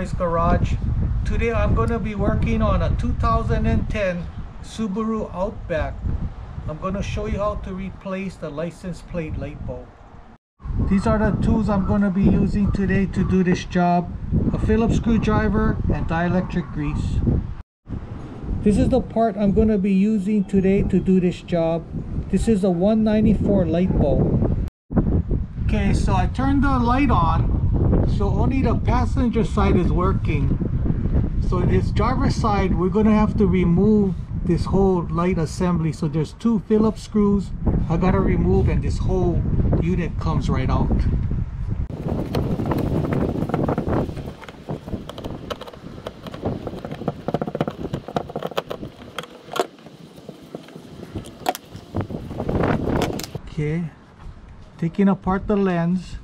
Boys Garage. Today I'm going to be working on a 2010 Subaru Outback. I'm going to show you how to replace the license plate light bulb. These are the tools I'm going to be using today to do this job: a Phillips screwdriver and dielectric grease. This is the part I'm going to be using today to do this job. This is a 194 light bulb. Okay, so I turned the light on, so only the passenger side is working. So this driver's side, we're going to have to remove this whole light assembly. So there's two Phillips screws I got to remove, and this whole unit comes right out. Okay, taking apart the lens.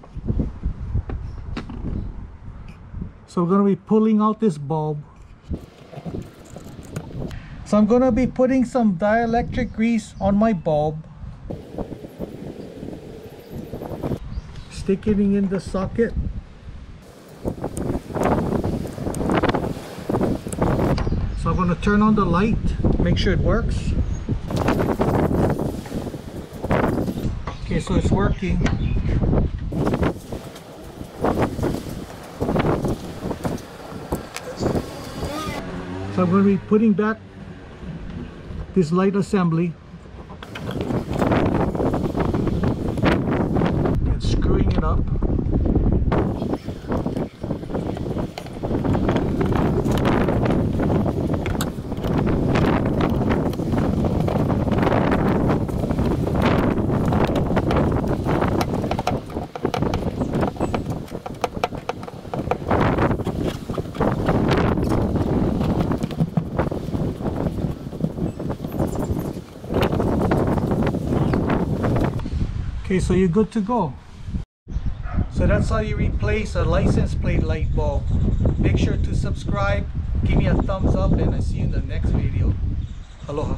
So we're going to be pulling out this bulb. So I'm going to be putting some dielectric grease on my bulb, sticking it in the socket. So I'm going to turn on the light, make sure it works. Okay, so it's working. So I'm going to be putting back this light assembly and screwing it up. Okay, so you're good to go. So that's how you replace a license plate light bulb. Make sure to subscribe, give me a thumbs up, and I see you in the next video. Aloha.